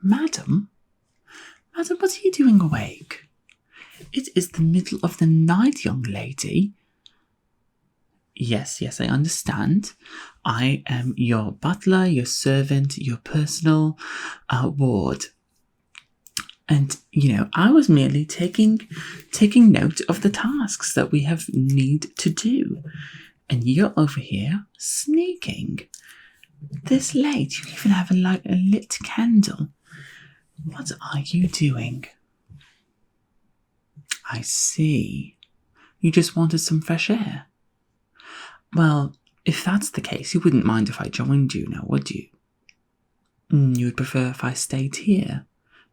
Madam? Madam, what are you doing awake? It is the middle of the night, young lady. Yes, I understand. I am your butler, your servant, your personal ward. And, I was merely taking note of the tasks that we have need to do. And you're over here sneaking. This late, you even have a lit candle. What are you doing? I see. You just wanted some fresh air. Well, if that's the case, you wouldn't mind if I joined you now, would you? You would prefer if I stayed here.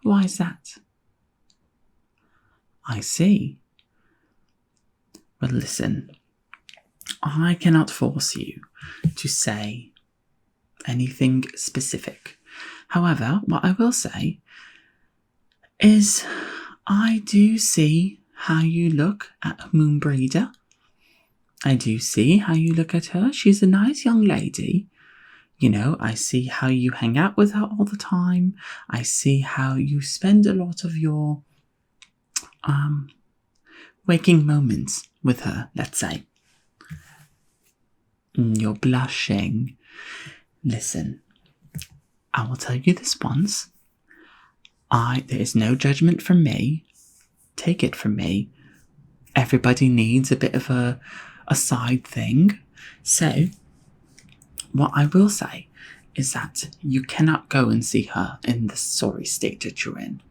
Why is that? I see. Well, listen. I cannot force you to say anything specific. However, what I will say is I do see how you look at Moonbreeder. I do see how you look at her. She's a nice young lady. I see how you hang out with her all the time. I see how you spend a lot of your waking moments with her, let's say. You're blushing. Listen, I will tell you this once. There is no judgment from me. Take it from me. Everybody needs a bit of a side thing. So, what I will say is that you cannot go and see her in the sorry state that you're in.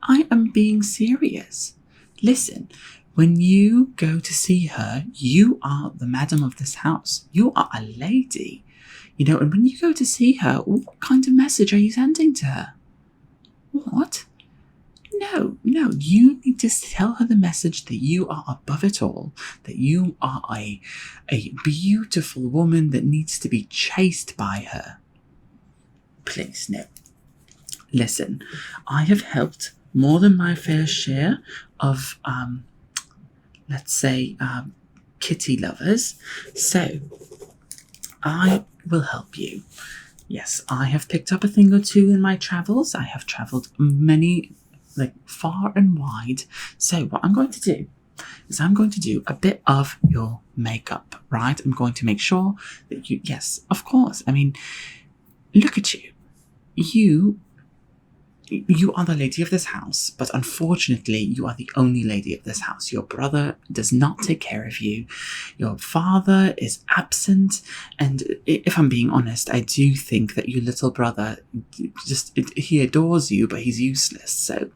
I am being serious. Listen, when you go to see her, you are the madam of this house. You are a lady. And when you go to see her, what kind of message are you sending to her? What? No, you need to tell her the message that you are above it all, that you are a beautiful woman that needs to be chased by her. Please, no. Listen, I have helped more than my fair share of, let's say, kitty lovers, so I will help you. Yes, I have picked up a thing or two in my travels. I have travelled far and wide. So what I'm going to do is I'm going to do a bit of your makeup, right? I'm going to make sure that yes, of course. I mean, look at you. You are the lady of this house, but unfortunately, you are the only lady of this house. Your brother does not take care of you. Your father is absent. And if I'm being honest, I do think that your little brother, he adores you, but he's useless. So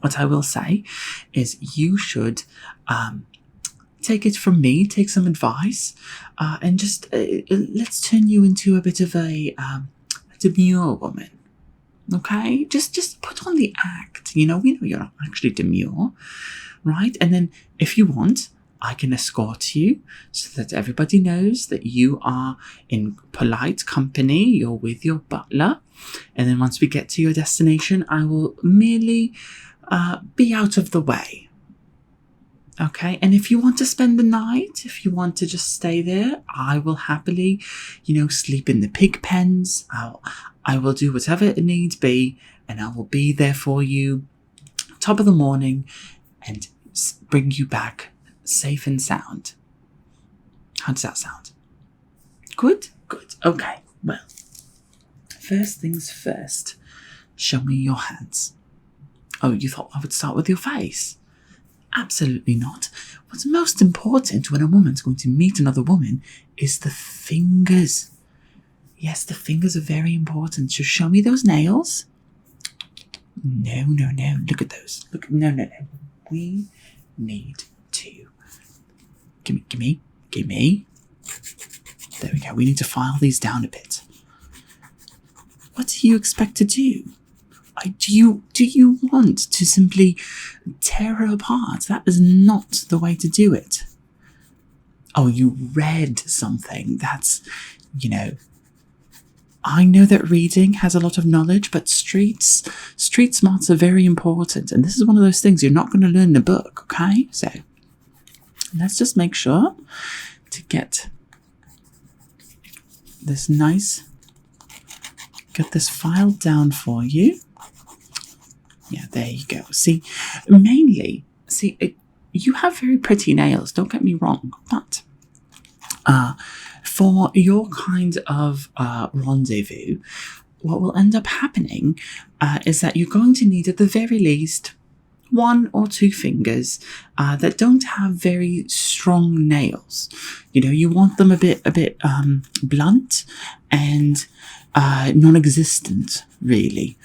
what I will say is you should take it from me, take some advice, and just let's turn you into a bit of a demure woman. Okay, just put on the act. We know you're not actually demure, right? And then if you want, I can escort you so that everybody knows that you are in polite company. You're with your butler. And then once we get to your destination, I will merely be out of the way. Okay, and if you want to spend the night, if you want to just stay there, I will happily, sleep in the pig pens. I will do whatever it needs be, and I will be there for you, top of the morning, and bring you back safe and sound. How does that sound? Good? Okay, well, first things first, show me your hands. Oh, you thought I would start with your face? Absolutely not. What's most important when a woman's going to meet another woman is the fingers. Yes, the fingers are very important. So show me those nails. No. Look at those. No. We need to. Gimme. There we go. We need to file these down a bit. What do you expect to do? Do you want to simply tear her apart? That is not the way to do it. Oh, you read something. That's, I know that reading has a lot of knowledge, but street smarts are very important. And this is one of those things you're not going to learn in a book, okay? So let's just make sure to get this nice, get this filed down for you. Yeah, there you go. See, mainly, you have very pretty nails, don't get me wrong, but for your kind of rendezvous, what will end up happening is that you're going to need, at the very least, 1 or 2 fingers that don't have very strong nails. You know, you want them a bit blunt and non-existent, really.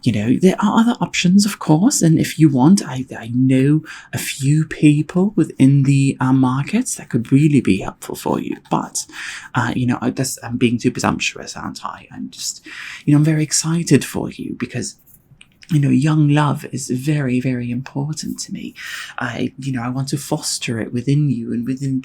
You know, there are other options, of course, and if you want, I know a few people within the markets that could really be helpful for you. But, you know, I'm being too presumptuous, aren't I? I'm just, you know, I'm very excited for you because, you know, young love is very, very important to me. You know, I want to foster it within you and within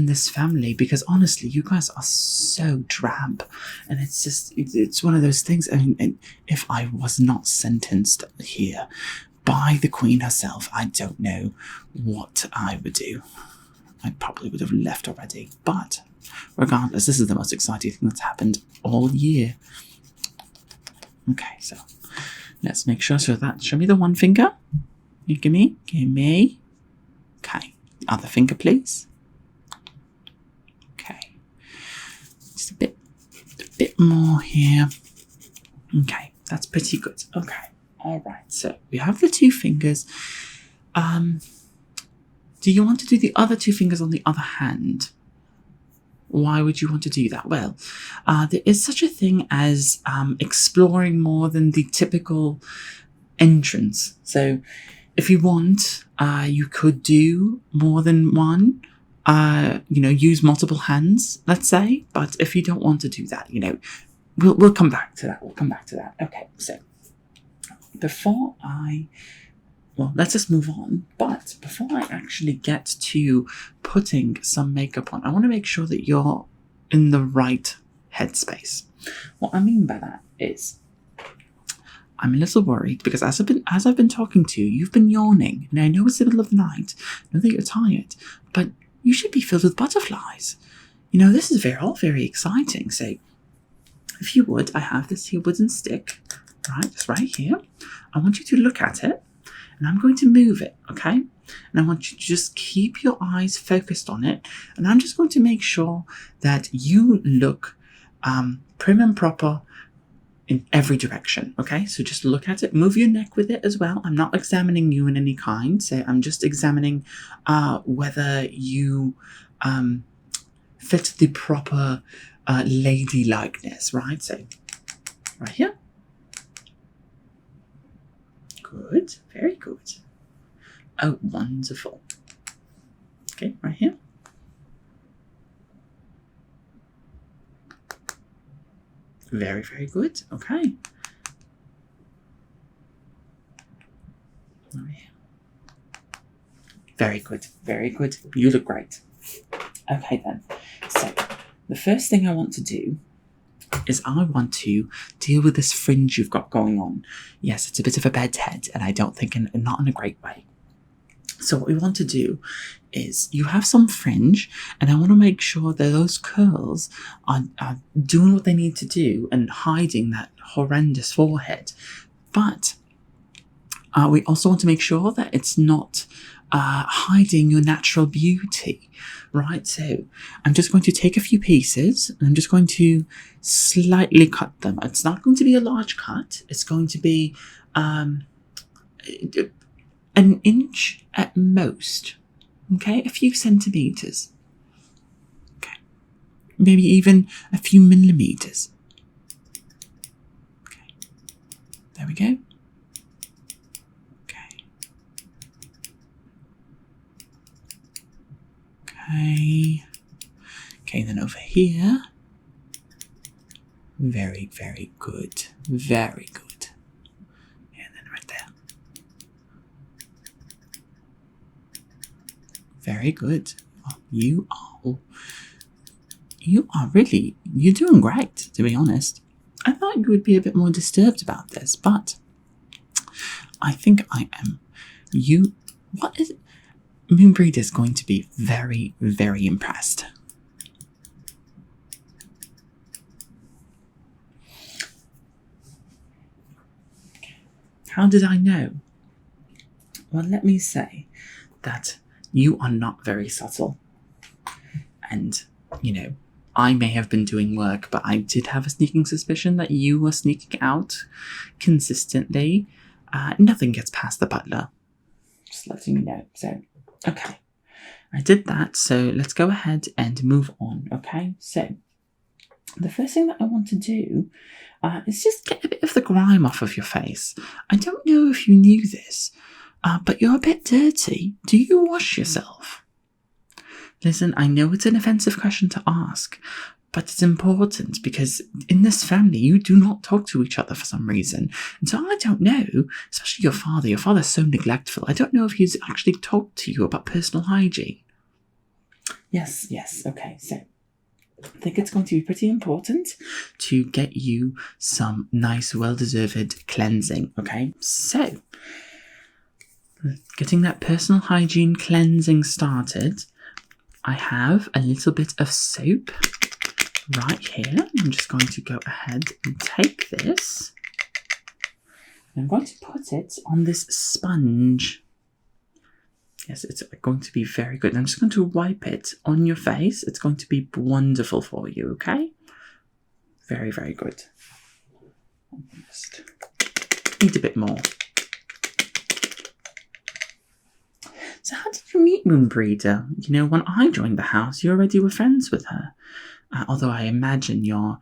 this family, because honestly, you guys are so drab, and it's one of those things. I mean, and if I was not sentenced here by the Queen herself, I don't know what I would do. I probably would have left already. But regardless, this is the most exciting thing that's happened all year. Okay, so let's make sure. So that, show me the one finger. You give me. Okay. The other finger, please. Okay. Just a bit more here. Okay, that's pretty good. Okay. All right. So we have the 2 fingers. Do you want to do the other 2 fingers on the other hand? Why would you want to do that? Well, there is such a thing as exploring more than the typical entrance. So if you want, you could do more than one, you know, use multiple hands, let's say. But if you don't want to do that, you know, we'll come back to that. Okay, so let's just move on. But before I actually get to putting some makeup on, I want to make sure that you're in the right headspace. What I mean by that is, I'm a little worried because as I've been talking to you, you've been yawning. And I know it's the middle of the night. I know that you're tired, but you should be filled with butterflies. You know, this is all very exciting. So if you would, I have this here wooden stick, right? It's right here. I want you to look at it. And I'm going to move it, okay? And I want you to just keep your eyes focused on it. And I'm just going to make sure that you look prim and proper in every direction, okay? So just look at it. Move your neck with it as well. I'm not examining you in any kind. So I'm just examining whether you fit the proper ladylikeness, right? So right here. Good, very good. Oh, wonderful. Okay, right here. Very, very good. Okay. Right here. Very good, very good. You look great. Okay then. So, the first thing I want to do is I want to deal with this fringe you've got going on. Yes, it's a bit of a bedhead, and I don't think not in a great way. So what we want to do is, you have some fringe, and I want to make sure that those curls are doing what they need to do and hiding that horrendous forehead. But we also want to make sure that it's not hiding your natural beauty, right? So I'm just going to take a few pieces and I'm just going to slightly cut them. It's not going to be a large cut. It's going to be an inch at most, okay? A few centimeters, okay? Maybe even a few millimeters. Okay, there we go. Okay, then over here. Very, very good. Very good. And then right there. Very good. Oh, you're doing great, to be honest. I thought you would be a bit more disturbed about this, but I think I am. What is it? Moonbreed is going to be very, very impressed. How did I know? Well, let me say that you are not very subtle. And, I may have been doing work, but I did have a sneaking suspicion that you were sneaking out consistently. Nothing gets past the butler. Just letting you know. So, okay. I did that, so let's go ahead and move on, okay? So, the first thing that I want to do is just get a bit of the grime off of your face. I don't know if you knew this, but you're a bit dirty. Do you wash yourself? Listen, I know it's an offensive question to ask, but it's important because in this family, you do not talk to each other for some reason. And so I don't know, especially your father. Your father's so neglectful. I don't know if he's actually talked to you about personal hygiene. Yes, okay, so I think it's going to be pretty important to get you some nice, well-deserved cleansing, okay? So, getting that personal hygiene cleansing started, I have a little bit of soap right here. I'm just going to go ahead and take this. I'm going to put it on this sponge. Yes, it's going to be very good. I'm just going to wipe it on your face. It's going to be wonderful for you, okay? Very, very good. Just need a bit more. So how did you meet Moonbreeder? When I joined the house, you already were friends with her. Although I imagine your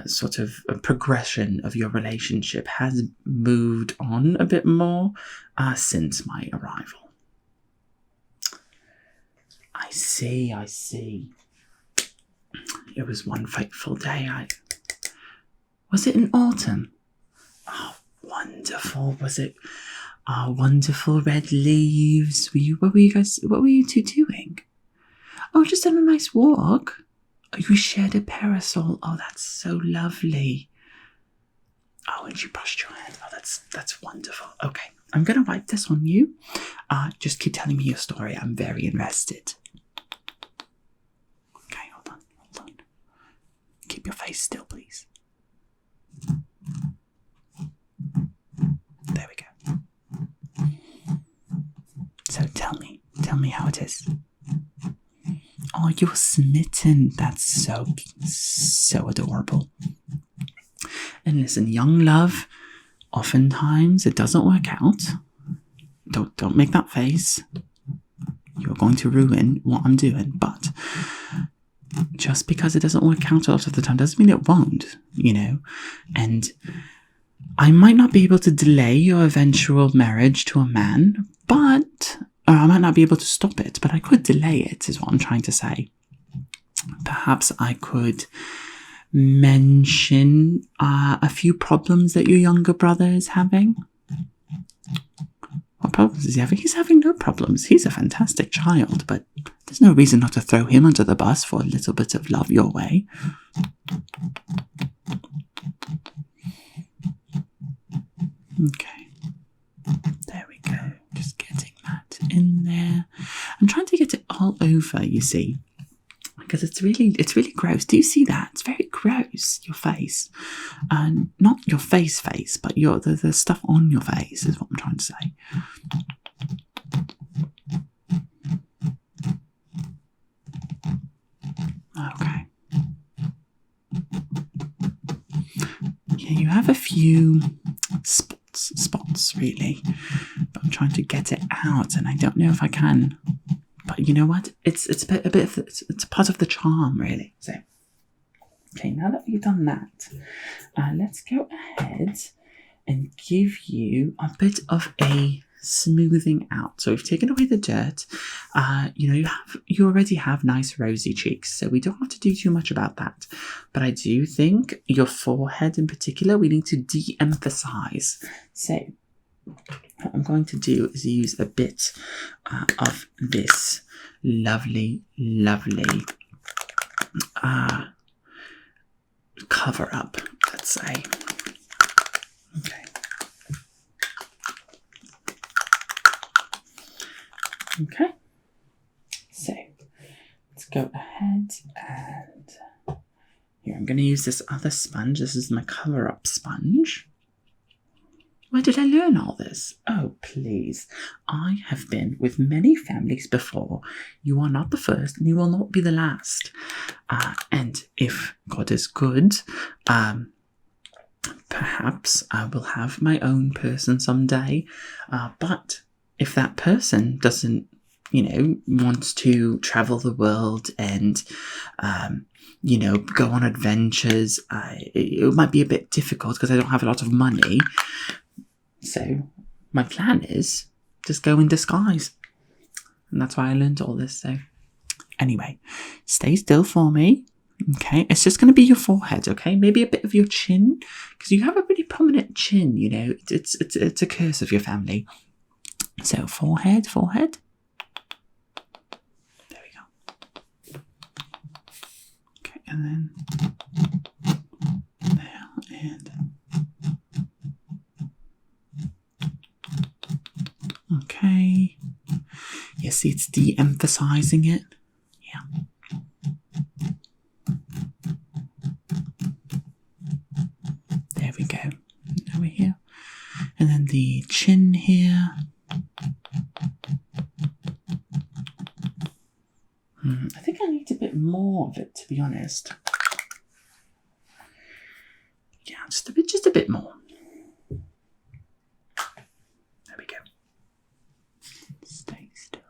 sort of progression of your relationship has moved on a bit more since my arrival. I see. It was one fateful day. Was it in autumn? Oh, wonderful. Was it... wonderful red leaves. What were you two doing? Oh, just on a nice walk. Oh, you shared a parasol. Oh, that's so lovely. Oh, and you brushed your head. Oh, that's wonderful. Okay, I'm going to wipe this on you. Just keep telling me your story. I'm very invested. Okay, hold on. Keep your face still, please. There we go. So tell me how it is. Oh, you're smitten. That's so adorable. And listen, young love, oftentimes it doesn't work out. Don't make that face. You're going to ruin what I'm doing. But just because it doesn't work out a lot of the time doesn't mean it won't, And I might not be able to delay your eventual marriage to a man, or I might not be able to stop it, but I could delay it, is what I'm trying to say. Perhaps I could mention a few problems that your younger brother is having. What problems is he having? He's having no problems. He's a fantastic child, but there's no reason not to throw him under the bus for a little bit of love your way. Okay. There we go. Just getting that in there. I'm trying to get it all over, you see. Because it's really gross. Do you see that? It's very gross, your face. And not your face, but the stuff on your face is what I'm trying to say. Okay. Yeah, you have a few spots really, but I'm trying to get it out, and I don't know if I can. But you know what? It's a part of the charm, really. So, okay, now that we've done that, let's go ahead and give you a bit of a smoothing out. So we've taken away the dirt. You already have nice rosy cheeks, so we don't have to do too much about that. But I do think your forehead in particular, we need to de-emphasize. So what I'm going to do is use a bit of this lovely cover up, let's say. Okay. Okay. So let's go ahead and here I'm going to use this other sponge. This is my cover up sponge. Where did I learn all this? Oh, please. I have been with many families before. You are not the first, and you will not be the last. And if God is good, perhaps I will have my own person someday. But if that person doesn't, wants to travel the world and, go on adventures, it might be a bit difficult because I don't have a lot of money. So my plan is just go in disguise. And that's why I learned all this. So anyway, stay still for me. Okay, it's just going to be your forehead, okay? Maybe a bit of your chin, because you have a pretty prominent chin, It's a curse of your family. So forehead. There we go. Okay, and then there and okay. You see, it's de-emphasizing it. Yeah. There we go. Over here. And then the chin here. I think I need a bit more of it, to be honest. Yeah, just a bit more. There we go. Stay still.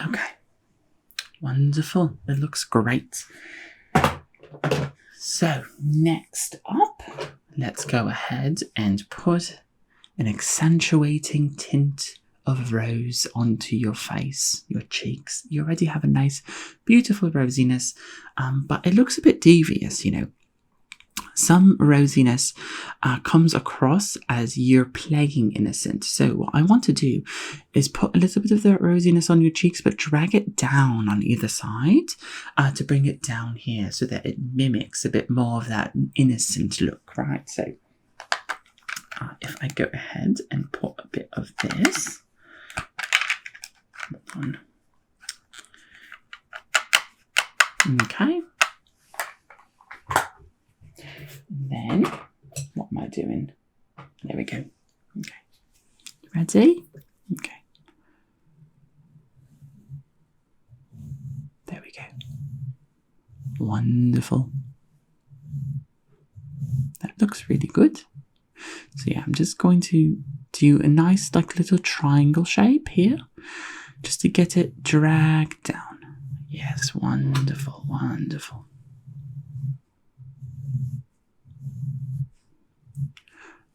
Okay. Wonderful. It looks great. So, next up, let's go ahead and put an accentuating tint of rose onto your face, your cheeks. You already have a nice, beautiful rosiness, but it looks a bit devious, Some rosiness comes across as you're playing innocent. So what I want to do is put a little bit of that rosiness on your cheeks, but drag it down on either side to bring it down here so that it mimics a bit more of that innocent look, right? So if I go ahead and put a bit of this on. Okay. Then, what am I doing? There we go. Okay. Ready? Okay. There we go. Wonderful. That looks really good. So yeah, I'm just going to do a nice little triangle shape here, just to get it dragged down. Yes, wonderful, wonderful.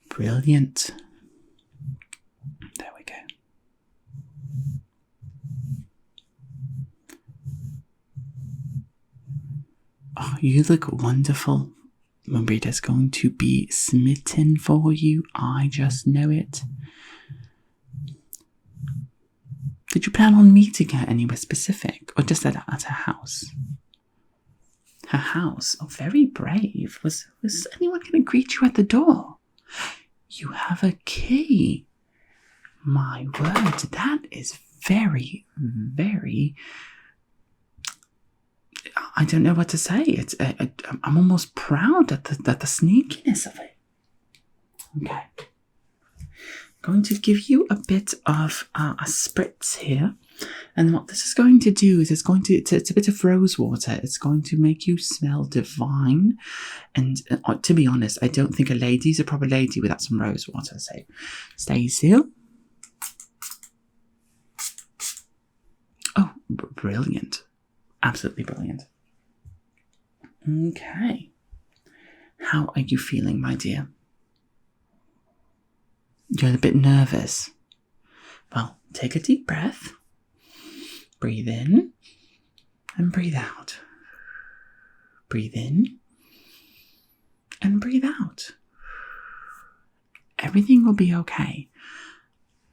Brilliant. There we go. Oh, you look wonderful. Marita's going to be smitten for you. I just know it. Did you plan on meeting her anywhere specific, or just at her house? Her house? Oh, very brave. Was anyone going to greet you at the door? You have a key. My word, that is very, very... I don't know what to say. I'm almost proud at the sneakiness of it. Okay. Going to give you a bit of a spritz here. And what this is going to do is it's a bit of rose water. It's going to make you smell divine. And to be honest, I don't think a lady's a proper lady without some rose water. So stay still. Oh, brilliant. Absolutely brilliant. Okay. How are you feeling, my dear? You're a bit nervous. Well, take a deep breath. Breathe in and breathe out. Breathe in and breathe out. Everything will be okay.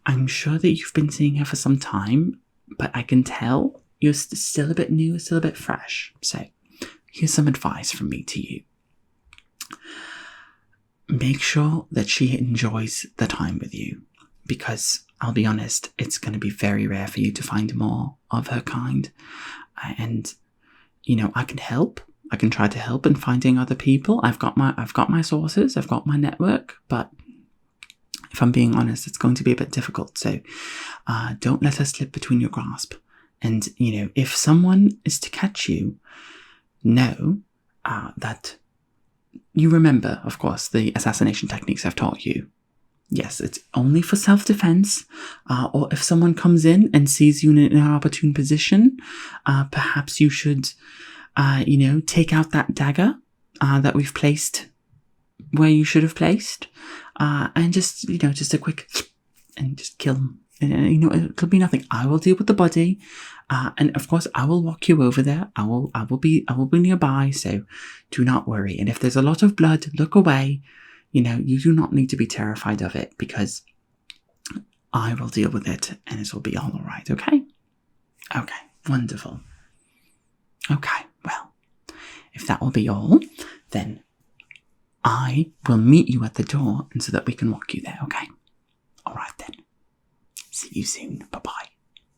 I'm sure that you've been seeing her for some time, but I can tell you're still a bit new, still a bit fresh. So here's some advice from me to you. Make sure that she enjoys the time with you, because I'll be honest, it's going to be very rare for you to find more of her kind. And, I can help. I can try to help in finding other people. I've got my sources, I've got my network, but if I'm being honest, it's going to be a bit difficult. So don't let her slip between your grasp. And, if someone is to catch you, know that you remember, of course, the assassination techniques I've taught you. Yes, it's only for self-defense, or if someone comes in and sees you in an opportune position, perhaps you should, take out that dagger that we've placed where you should have placed, and just a quick, and just kill them. It'll be nothing. I will deal with the body, and of course I will walk you over there. I will be nearby, so do not worry. And if there's a lot of blood, look away. You do not need to be terrified of it, because I will deal with it and it will be all right, okay? Okay, wonderful. Okay, well, if that will be all, then I will meet you at the door and so that we can walk you there, okay? All right then. See you soon. Bye-bye.